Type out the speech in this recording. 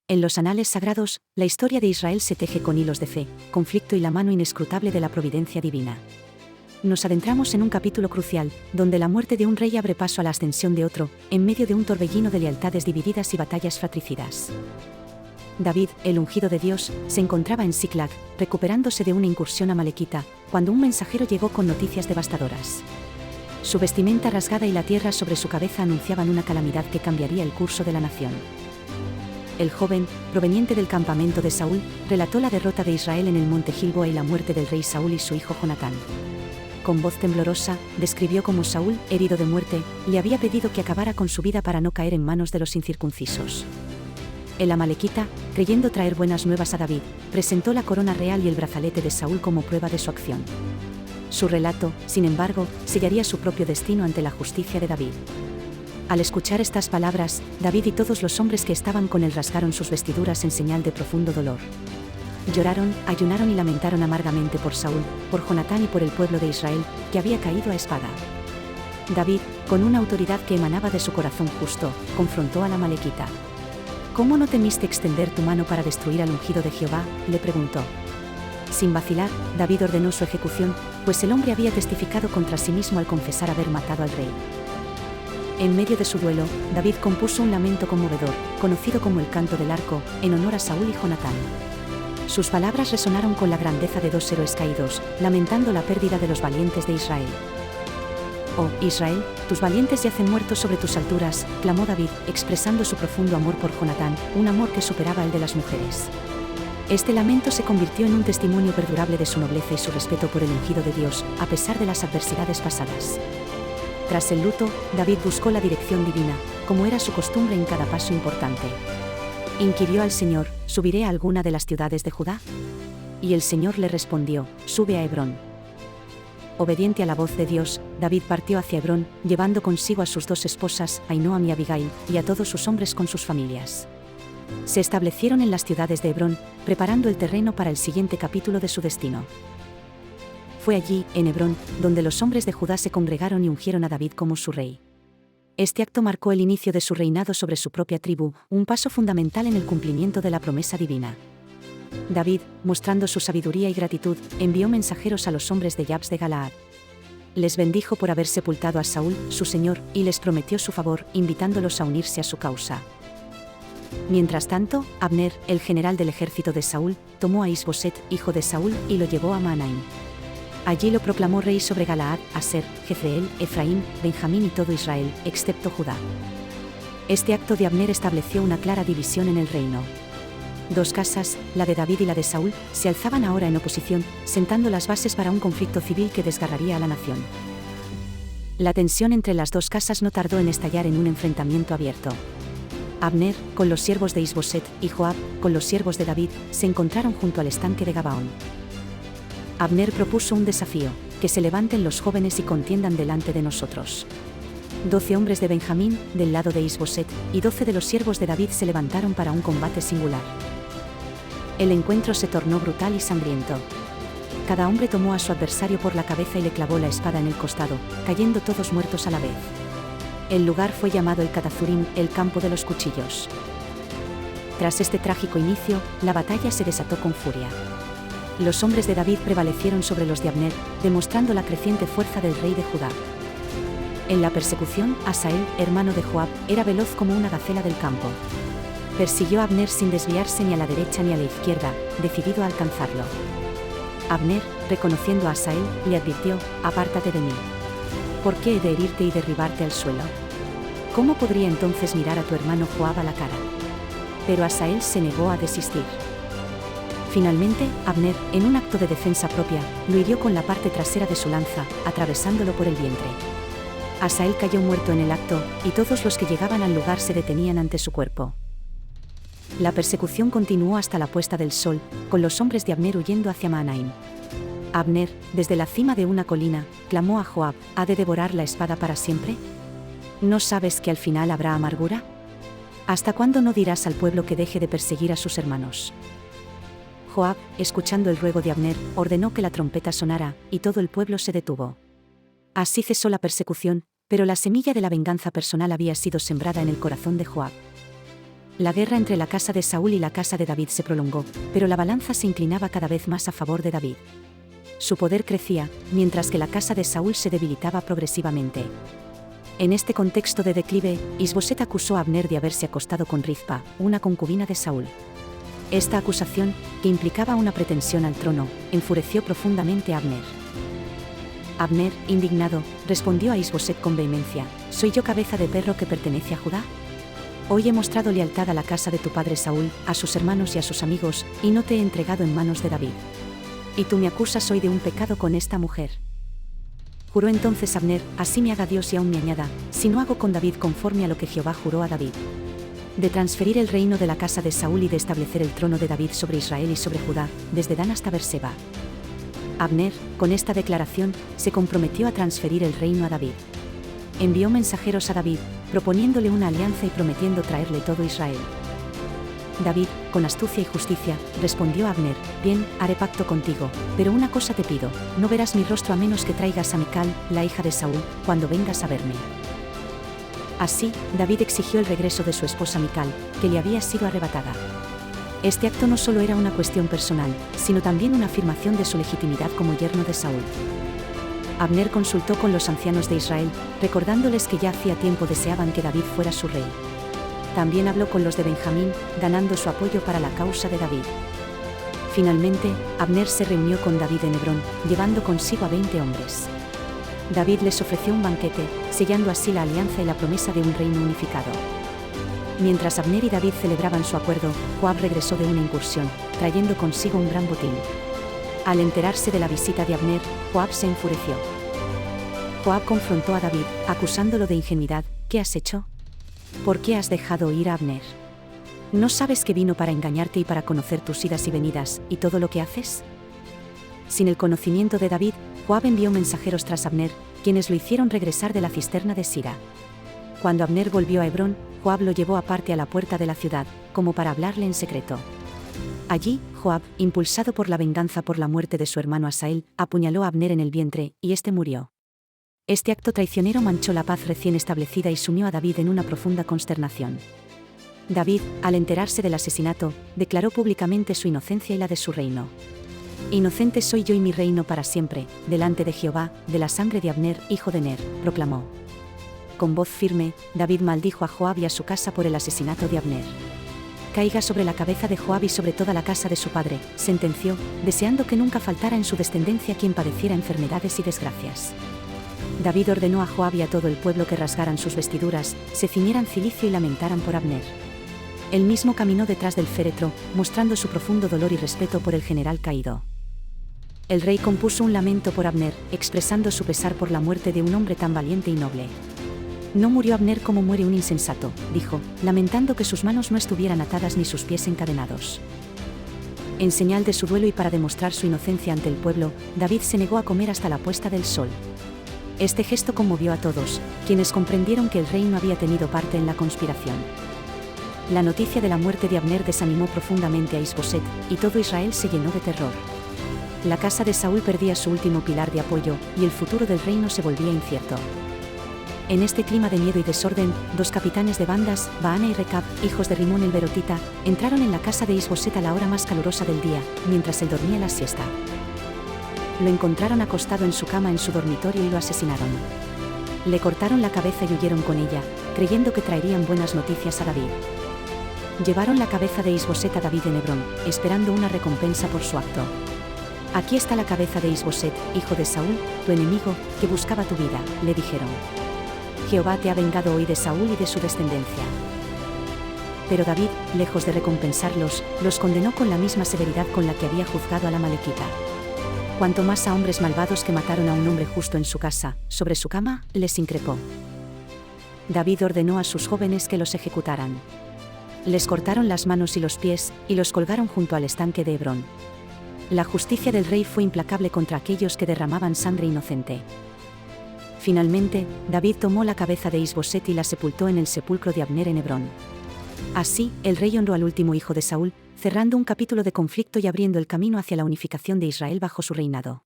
En los anales sagrados, la historia de Israel se teje con hilos de fe, conflicto y la mano inescrutable de la providencia divina. Nos adentramos en un capítulo crucial, donde la muerte de un rey abre paso a la ascensión de otro, en medio de un torbellino de lealtades divididas y batallas fratricidas. David, el ungido de Dios, se encontraba en Ziklag, recuperándose de una incursión amalequita, cuando un mensajero llegó con noticias devastadoras. Su vestimenta rasgada y la tierra sobre su cabeza anunciaban una calamidad que cambiaría el curso de la nación. El joven, proveniente del campamento de Saúl, relató la derrota de Israel en el monte Gilboa y la muerte del rey Saúl y su hijo Jonatán. Con voz temblorosa, describió cómo Saúl, herido de muerte, le había pedido que acabara con su vida para no caer en manos de los incircuncisos. El amalequita, creyendo traer buenas nuevas a David, presentó la corona real y el brazalete de Saúl como prueba de su acción. Su relato, sin embargo, sellaría su propio destino ante la justicia de David. Al escuchar estas palabras, David y todos los hombres que estaban con él rasgaron sus vestiduras en señal de profundo dolor. Lloraron, ayunaron y lamentaron amargamente por Saúl, por Jonatán y por el pueblo de Israel, que había caído a espada. David, con una autoridad que emanaba de su corazón justo, confrontó al amalequita. ¿Cómo no temiste extender tu mano para destruir al ungido de Jehová?, le preguntó. Sin vacilar, David ordenó su ejecución, pues el hombre había testificado contra sí mismo al confesar haber matado al rey. En medio de su duelo, David compuso un lamento conmovedor, conocido como el Canto del Arco, en honor a Saúl y Jonatán. Sus palabras resonaron con la grandeza de dos héroes caídos, lamentando la pérdida de los valientes de Israel. «Oh, Israel, tus valientes yacen muertos sobre tus alturas», clamó David, expresando su profundo amor por Jonatán, un amor que superaba el de las mujeres. Este lamento se convirtió en un testimonio perdurable de su nobleza y su respeto por el ungido de Dios, a pesar de las adversidades pasadas. Tras el luto, David buscó la dirección divina, como era su costumbre en cada paso importante. Inquirió al Señor: ¿subiré a alguna de las ciudades de Judá? Y el Señor le respondió: sube a Hebrón. Obediente a la voz de Dios, David partió hacia Hebrón, llevando consigo a sus dos esposas, Ahinoam y Abigail, y a todos sus hombres con sus familias. Se establecieron en las ciudades de Hebrón, preparando el terreno para el siguiente capítulo de su destino. Fue allí, en Hebrón, donde los hombres de Judá se congregaron y ungieron a David como su rey. Este acto marcó el inicio de su reinado sobre su propia tribu, un paso fundamental en el cumplimiento de la promesa divina. David, mostrando su sabiduría y gratitud, envió mensajeros a los hombres de Jabes de Galaad. Les bendijo por haber sepultado a Saúl, su señor, y les prometió su favor, invitándolos a unirse a su causa. Mientras tanto, Abner, el general del ejército de Saúl, tomó a Isboset, hijo de Saúl, y lo llevó a Mahanaim. Allí lo proclamó rey sobre Galaad, Aser, Jezreel, Efraín, Benjamín y todo Israel, excepto Judá. Este acto de Abner estableció una clara división en el reino. Dos casas, la de David y la de Saúl, se alzaban ahora en oposición, sentando las bases para un conflicto civil que desgarraría a la nación. La tensión entre las dos casas no tardó en estallar en un enfrentamiento abierto. Abner, con los siervos de Isboset, y Joab, con los siervos de David, se encontraron junto al estanque de Gabaón. Abner propuso un desafío: que se levanten los jóvenes y contiendan delante de nosotros. 12 hombres de Benjamín, del lado de Isboset, y 12 de los siervos de David se levantaron para un combate singular. El encuentro se tornó brutal y sangriento. Cada hombre tomó a su adversario por la cabeza y le clavó la espada en el costado, cayendo todos muertos a la vez. El lugar fue llamado el Catazurim, el campo de los cuchillos. Tras este trágico inicio, la batalla se desató con furia. Los hombres de David prevalecieron sobre los de Abner, demostrando la creciente fuerza del rey de Judá. En la persecución, Asael, hermano de Joab, era veloz como una gacela del campo. Persiguió a Abner sin desviarse ni a la derecha ni a la izquierda, decidido a alcanzarlo. Abner, reconociendo a Asael, le advirtió: apártate de mí. ¿Por qué he de herirte y derribarte al suelo? ¿Cómo podría entonces mirar a tu hermano Joab a la cara? Pero Asael se negó a desistir. Finalmente, Abner, en un acto de defensa propia, lo hirió con la parte trasera de su lanza, atravesándolo por el vientre. Asael cayó muerto en el acto, y todos los que llegaban al lugar se detenían ante su cuerpo. La persecución continuó hasta la puesta del sol, con los hombres de Abner huyendo hacia Mahanaim. Abner, desde la cima de una colina, clamó a Joab: ¿ha de devorar la espada para siempre? ¿No sabes que al final habrá amargura? ¿Hasta cuándo no dirás al pueblo que deje de perseguir a sus hermanos? Joab, escuchando el ruego de Abner, ordenó que la trompeta sonara, y todo el pueblo se detuvo. Así cesó la persecución, pero la semilla de la venganza personal había sido sembrada en el corazón de Joab. La guerra entre la casa de Saúl y la casa de David se prolongó, pero la balanza se inclinaba cada vez más a favor de David. Su poder crecía, mientras que la casa de Saúl se debilitaba progresivamente. En este contexto de declive, Isboset acusó a Abner de haberse acostado con Rizpa, una concubina de Saúl. Esta acusación, que implicaba una pretensión al trono, enfureció profundamente a Abner. Abner, indignado, respondió a Isboset con vehemencia: ¿Soy yo cabeza de perro que pertenece a Judá? Hoy he mostrado lealtad a la casa de tu padre Saúl, a sus hermanos y a sus amigos, y no te he entregado en manos de David. Y tú me acusas hoy de un pecado con esta mujer. Juró entonces Abner: así me haga Dios y aún me añada, si no hago con David conforme a lo que Jehová juró a David, de transferir el reino de la casa de Saúl y de establecer el trono de David sobre Israel y sobre Judá, desde Dan hasta Berseba. Abner, con esta declaración, se comprometió a transferir el reino a David. Envió mensajeros a David, proponiéndole una alianza y prometiendo traerle todo Israel. David, con astucia y justicia, respondió a Abner: bien, haré pacto contigo, pero una cosa te pido: no verás mi rostro a menos que traigas a Mical, la hija de Saúl, cuando vengas a verme. Así, David exigió el regreso de su esposa Mical, que le había sido arrebatada. Este acto no solo era una cuestión personal, sino también una afirmación de su legitimidad como yerno de Saúl. Abner consultó con los ancianos de Israel, recordándoles que ya hacía tiempo deseaban que David fuera su rey. También habló con los de Benjamín, ganando su apoyo para la causa de David. Finalmente, Abner se reunió con David en Hebrón, llevando consigo a 20 hombres. David les ofreció un banquete, sellando así la alianza y la promesa de un reino unificado. Mientras Abner y David celebraban su acuerdo, Joab regresó de una incursión, trayendo consigo un gran botín. Al enterarse de la visita de Abner, Joab se enfureció. Joab confrontó a David, acusándolo de ingenuidad: ¿qué has hecho? ¿Por qué has dejado ir a Abner? ¿No sabes que vino para engañarte y para conocer tus idas y venidas, y todo lo que haces? Sin el conocimiento de David, Joab envió mensajeros tras Abner, quienes lo hicieron regresar de la cisterna de Sira. Cuando Abner volvió a Hebrón, Joab lo llevó aparte a la puerta de la ciudad, como para hablarle en secreto. Allí, Joab, impulsado por la venganza por la muerte de su hermano Asael, apuñaló a Abner en el vientre, y éste murió. Este acto traicionero manchó la paz recién establecida y sumió a David en una profunda consternación. David, al enterarse del asesinato, declaró públicamente su inocencia y la de su reino. Inocente soy yo y mi reino para siempre, delante de Jehová, de la sangre de Abner, hijo de Ner, proclamó. Con voz firme, David maldijo a Joab y a su casa por el asesinato de Abner. Caiga sobre la cabeza de Joab y sobre toda la casa de su padre, sentenció, deseando que nunca faltara en su descendencia quien padeciera enfermedades y desgracias. David ordenó a Joab y a todo el pueblo que rasgaran sus vestiduras, se ciñeran cilicio y lamentaran por Abner. Él mismo caminó detrás del féretro, mostrando su profundo dolor y respeto por el general caído. El rey compuso un lamento por Abner, expresando su pesar por la muerte de un hombre tan valiente y noble. No murió Abner como muere un insensato, dijo, lamentando que sus manos no estuvieran atadas ni sus pies encadenados. En señal de su duelo y para demostrar su inocencia ante el pueblo, David se negó a comer hasta la puesta del sol. Este gesto conmovió a todos, quienes comprendieron que el rey no había tenido parte en la conspiración. La noticia de la muerte de Abner desanimó profundamente a Isboset, y todo Israel se llenó de terror. La casa de Saúl perdía su último pilar de apoyo, y el futuro del reino se volvía incierto. En este clima de miedo y desorden, dos capitanes de bandas, Baana y Recab, hijos de Rimón el Berotita, entraron en la casa de Isboset a la hora más calurosa del día, mientras él dormía la siesta. Lo encontraron acostado en su cama en su dormitorio y lo asesinaron. Le cortaron la cabeza y huyeron con ella, creyendo que traerían buenas noticias a David. Llevaron la cabeza de Isboset a David en Hebrón, esperando una recompensa por su acto. Aquí está la cabeza de Isboset, hijo de Saúl, tu enemigo, que buscaba tu vida, le dijeron. Jehová te ha vengado hoy de Saúl y de su descendencia. Pero David, lejos de recompensarlos, los condenó con la misma severidad con la que había juzgado a la Amalequita. Cuanto más a hombres malvados que mataron a un hombre justo en su casa, sobre su cama, les increpó. David ordenó a sus jóvenes que los ejecutaran. Les cortaron las manos y los pies, y los colgaron junto al estanque de Hebrón. La justicia del rey fue implacable contra aquellos que derramaban sangre inocente. Finalmente, David tomó la cabeza de Isboset y la sepultó en el sepulcro de Abner en Hebrón. Así, el rey honró al último hijo de Saúl, cerrando un capítulo de conflicto y abriendo el camino hacia la unificación de Israel bajo su reinado.